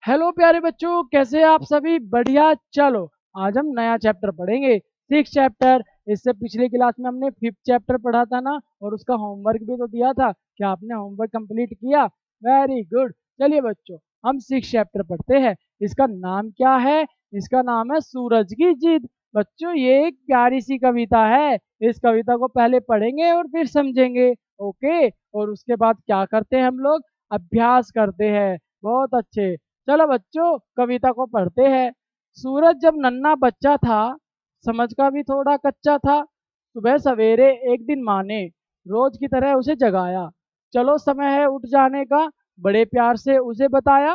Hello प्यारे बच्चों, कैसे हैं आप सभी? बढ़िया। चलो आज हम नया चैप्टर पढ़ेंगे, सिक्स चैप्टर। इससे पिछली क्लास में हमने फिफ्थ चैप्टर पढ़ा था ना, और उसका होमवर्क भी तो दिया था। क्या आपने होमवर्क कंप्लीट किया? Very good. चलिए बच्चों, हम सिक्स चैप्टर पढ़ते हैं। इसका नाम क्या है? इसका नाम है सूरज की जिद। बच्चों, ये एक प्यारी सी कविता है। इस कविता को पहले पढ़ेंगे और फिर समझेंगे। ओके। और उसके बाद क्या करते हैं हम लोग? अभ्यास करते हैं। बहुत अच्छे। चलो बच्चों, कविता को पढ़ते हैं। सूरज जब नन्हा बच्चा था, समझ का भी थोड़ा कच्चा था। सुबह सवेरे एक दिन माँ ने रोज की तरह उसे जगाया। चलो समय है उठ जाने का, बड़े प्यार से उसे बताया।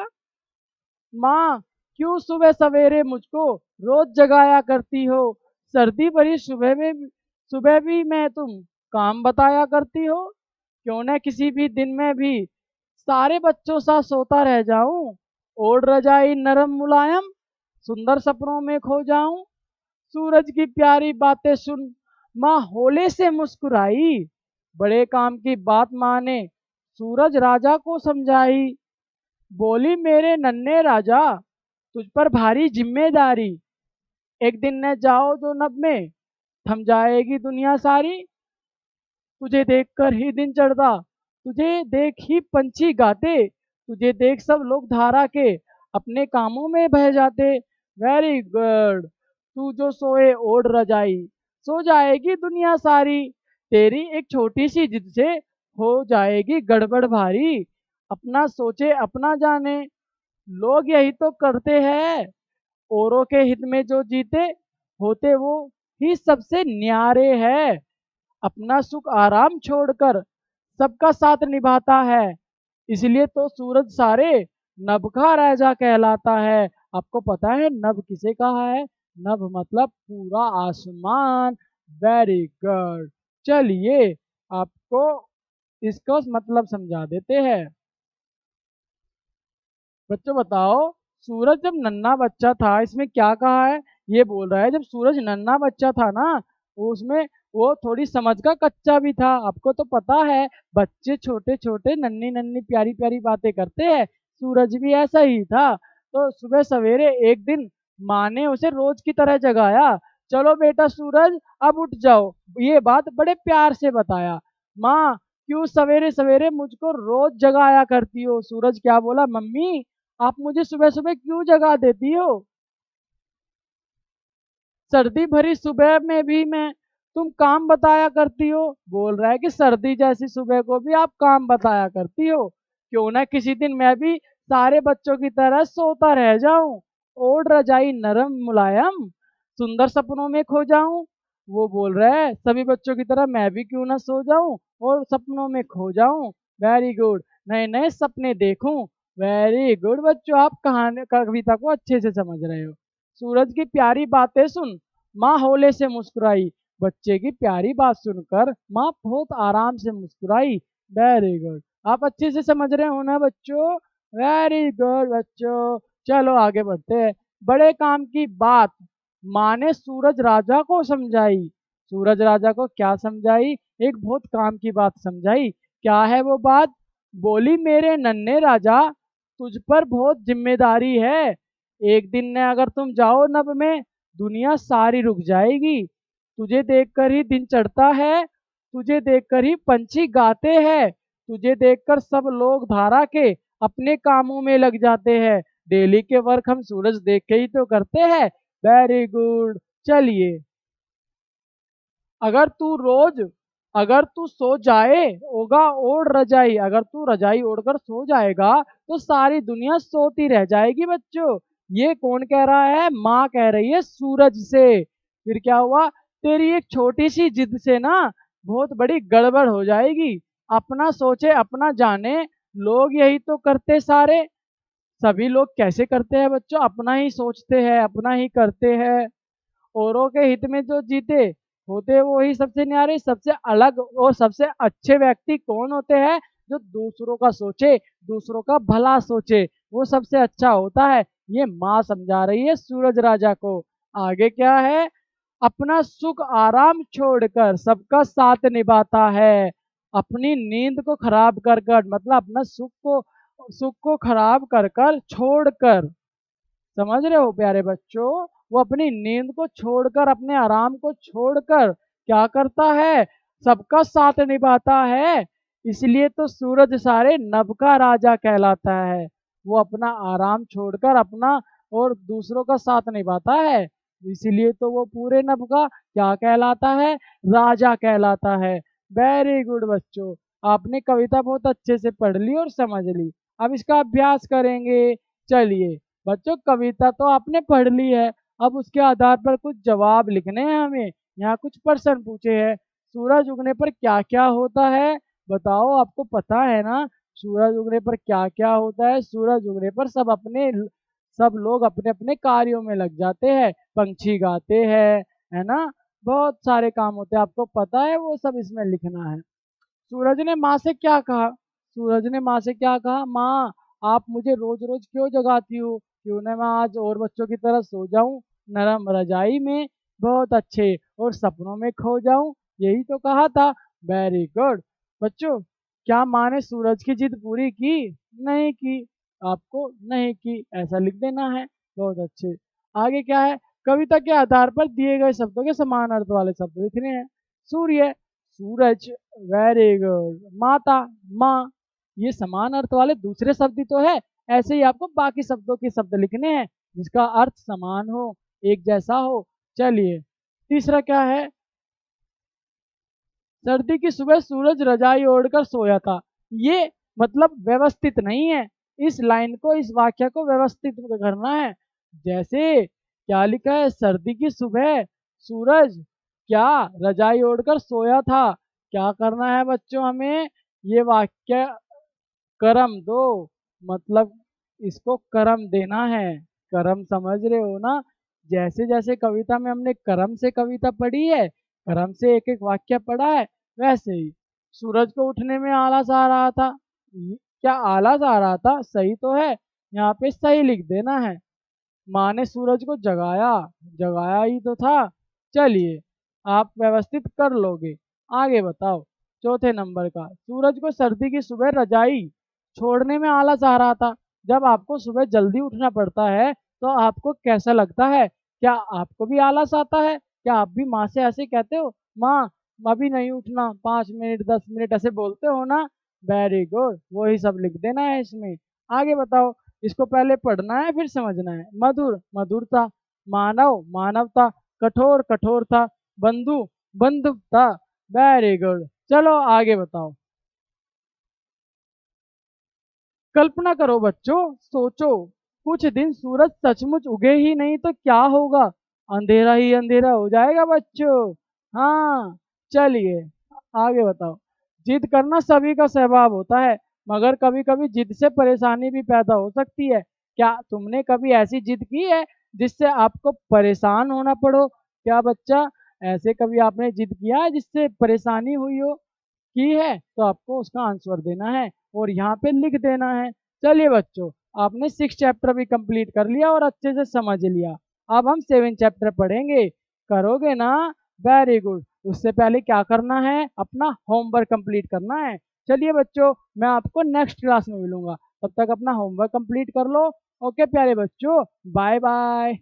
माँ, क्यों सुबह सवेरे मुझको रोज जगाया करती हो? सर्दी भरी सुबह भी मैं तुम काम बताया करती हो। क्यों न किसी भी दिन में भी सारे बच्चों सा सोता रह जाऊं, ओढ़ रजाई नरम मुलायम, सुंदर सपनों में खो जाऊं। सूरज की प्यारी बातें सुन माँ होले से मुस्कुराई। बड़े काम की बात माँ ने सूरज राजा को समझाई। बोली, मेरे नन्हे राजा, तुझ पर भारी जिम्मेदारी। एक दिन न जाओ जो नभ में थम जाएगी दुनिया सारी। तुझे देखकर ही दिन चढ़ता, तुझे देख ही पंछी गाते, तुझे देख सब लोग धारा के अपने कामों में बह जाते। Very good. तू जो सोए ओढ़ रजाई, सो जाएगी दुनिया सारी। तेरी एक छोटी सी जिद से हो जाएगी गड़बड़ भारी। अपना सोचे अपना जाने, लोग यही तो करते हैं। औरों के हित में जो जीते होते वो ही सबसे न्यारे है। अपना सुख आराम छोड़कर सबका साथ निभाता है। इसलिए तो सूरज सारे नभ का राजा कहलाता है। आपको पता है नभ किसे कहा है? नभ मतलब पूरा आसमान। Very good. चलिए, आपको इसको मतलब समझा देते हैं। बच्चों बताओ, सूरज जब नन्हा बच्चा था, इसमें क्या कहा है? ये बोल रहा है जब सूरज नन्हा बच्चा था ना, उसमें वो थोड़ी समझ का कच्चा भी था। आपको तो पता है, बच्चे छोटे छोटे नन्ही नन्ही प्यारी प्यारी बातें करते हैं। सूरज भी ऐसा ही था। तो सुबह सवेरे एक दिन माँ ने उसे रोज की तरह जगाया। चलो बेटा सूरज, अब उठ जाओ। ये बात बड़े प्यार से बताया। माँ, क्यों सवेरे सवेरे मुझको रोज जगाया करती हो? सूरज क्या बोला? मम्मी, आप मुझे सुबह सुबह क्यों जगा देती हो? सर्दी भरी सुबह में भी मैं तुम काम बताया करती हो। बोल रहा है कि सर्दी जैसी सुबह को भी आप काम बताया करती हो। क्यों ना किसी दिन मैं भी सारे बच्चों की तरह सोता रह जाऊं, ओढ़ रजाई नरम मुलायम, सुंदर सपनों में खो जाऊं। वो बोल रहा है सभी बच्चों की तरह मैं भी क्यों ना सो जाऊं और सपनों में खो जाऊं। Very good. नए नए सपने देखूं। वेरी गुड बच्चों, आप कहानी कविता को अच्छे से समझ रहे हो। सूरज की प्यारी बातें सुन माँ होले से मुस्कुराई। बच्चे की प्यारी बात सुनकर माँ बहुत आराम से मुस्कुराई। Very good. आप अच्छे से समझ रहे हो ना बच्चों? वेरी गुड बच्चों। चलो आगे बढ़ते हैं। बड़े काम की बात माँ ने सूरज राजा को समझाई। सूरज राजा को क्या समझाई? एक बहुत काम की बात समझाई। क्या है वो बात? बोली, मेरे नन्हे राजा, तुझ पर बहुत जिम्मेदारी है। एक दिन ने अगर तुम जाओ नभ में, दुनिया सारी रुक जाएगी। तुझे देखकर ही दिन चढ़ता है, तुझे देखकर ही पंछी गाते हैं, तुझे देखकर सब लोग धारा के अपने कामों में लग जाते हैं। डेली के वर्क हम सूरज देख के ही तो करते हैं। Very good. चलिए, अगर तू रोज अगर तू सो जाए होगा ओढ़ रजाई, अगर तू रजाई ओढ़कर सो जाएगा तो सारी दुनिया सोती रह जाएगी बच्चों। ये कौन कह रहा है? माँ कह रही है सूरज से। फिर क्या हुआ? तेरी एक छोटी सी जिद से ना बहुत बड़ी गड़बड़ हो जाएगी। अपना सोचे अपना जाने, लोग यही तो करते सारे। सभी लोग कैसे करते हैं बच्चों? अपना ही सोचते हैं, अपना ही करते हैं। औरों के हित में जो जीते होते वो ही सबसे न्यारे। सबसे अलग और सबसे अच्छे व्यक्ति कौन होते हैं? जो दूसरों का सोचे, दूसरों का भला सोचे, वो सबसे अच्छा होता है। ये माँ समझा रही है सूरज राजा को। आगे क्या है? अपना सुख आराम छोड़कर सबका साथ निभाता है। अपनी नींद को खराब कर कर, मतलब अपना सुख को सुख को खराब कर कर छोड़कर, समझ रहे हो प्यारे बच्चों, वो अपनी नींद को छोड़कर, अपने आराम को छोड़कर क्या करता है, सबका साथ निभाता है। इसलिए तो सूरज सारे नभ का राजा कहलाता है। वो अपना आराम छोड़कर अपना और दूसरों का साथ निभाता है, इसीलिए तो वो पूरे नभ का क्या कहलाता है, राजा कहलाता है। वेरी गुड बच्चों, आपने कविता बहुत अच्छे से पढ़ ली और समझ ली। अब इसका अभ्यास करेंगे। चलिए बच्चों, कविता तो आपने पढ़ ली है, अब उसके आधार पर कुछ जवाब लिखने हैं हमें। यहाँ कुछ प्रश्न पूछे हैं। सूरज उगने पर क्या क्या होता है, बताओ, आपको पता है ना सूरज उगने पर क्या क्या होता है। सूरज उगने पर सब लोग अपने अपने कार्यों में लग जाते हैं, पंछी गाते हैं, है ना, बहुत सारे काम होते हैं, आपको पता है, वो सब इसमें लिखना है। सूरज ने माँ से क्या कहा, सूरज ने माँ से क्या कहा, माँ आप मुझे रोज रोज क्यों जगाती हो, क्यों न मैं आज और बच्चों की तरह सो जाऊं नरम रजाई में, बहुत अच्छे, और सपनों में खो जाऊं, यही तो कहा था। वेरी गुड बच्चों, क्या माँ ने सूरज की जिद पूरी की, नहीं की, आपको नहीं की, ऐसा लिख देना है। बहुत अच्छे। आगे क्या है, कविता के आधार पर दिए गए शब्दों के समान अर्थ वाले शब्द लिखने हैं। सूर्य, सूरज, वेरी गुड। माता, माँ, ये समान अर्थ वाले दूसरे शब्द ही तो है। ऐसे ही आपको बाकी शब्दों के शब्द लिखने हैं जिसका अर्थ समान हो, एक जैसा हो। चलिए तीसरा क्या है, सर्दी की सुबह सूरज रजाई ओढ़कर सोया था। ये मतलब व्यवस्थित नहीं है, इस लाइन को, इस वाक्य को व्यवस्थित करना है। जैसे क्या लिखा है, सर्दी की सुबह सूरज क्या रजाई ओढ़कर सोया था, क्या करना है बच्चों हमें, ये वाक्य कर्म दो, मतलब इसको कर्म देना है। कर्म समझ रहे हो ना, जैसे जैसे कविता में हमने कर्म से कविता पढ़ी है, कर्म से एक एक वाक्य पढ़ा है, वैसे ही सूरज को उठने में आलस आ रहा था। क्या आलस आ रहा था, सही तो है, यहाँ पे सही लिख देना है। माँ ने सूरज को जगाया, जगाया ही तो था। चलिए आप व्यवस्थित कर लोगे। आगे बताओ, चौथे नंबर का, सूरज को सर्दी की सुबह रजाई छोड़ने में आलस आ रहा था। जब आपको सुबह जल्दी उठना पड़ता है तो आपको कैसा लगता है, क्या आपको भी आलस आता है, क्या आप भी माँ से ऐसे कहते हो, माँ अभी नहीं उठना, 5 मिनट 10 मिनट ऐसे बोलते हो ना। वेरी गुड, वही सब लिख देना है इसमें। आगे बताओ, इसको पहले पढ़ना है फिर समझना है। मधुर, मधुरता, मानव, मानवता, कठोर, कठोरता, बंधु, बंधुता। वेरी गुड, चलो आगे बताओ। कल्पना करो बच्चों, सोचो, कुछ दिन सूरज सचमुच उगे ही नहीं तो क्या होगा, अंधेरा ही अंधेरा हो जाएगा बच्चों। हाँ, चलिए आगे बताओ। जिद करना सभी का स्वभाव होता है, मगर कभी कभी जिद से परेशानी भी पैदा हो सकती है। क्या तुमने कभी ऐसी जिद की है जिससे आपको परेशान होना पड़ो, क्या बच्चा, ऐसे कभी आपने जिद किया है जिससे परेशानी हुई हो, की है तो आपको उसका आंसर देना है और यहाँ पे लिख देना है। चलिए बच्चों, आपने 6 चैप्टर भी कंप्लीट कर लिया और अच्छे से समझ लिया। अब हम 7 चैप्टर पढ़ेंगे, करोगे ना, वेरी गुड। उससे पहले क्या करना है, अपना होमवर्क कंप्लीट करना है। चलिए बच्चों, मैं आपको नेक्स्ट क्लास में मिलूंगा, तब तक अपना होमवर्क कंप्लीट कर लो। ओके प्यारे बच्चों, बाय बाय।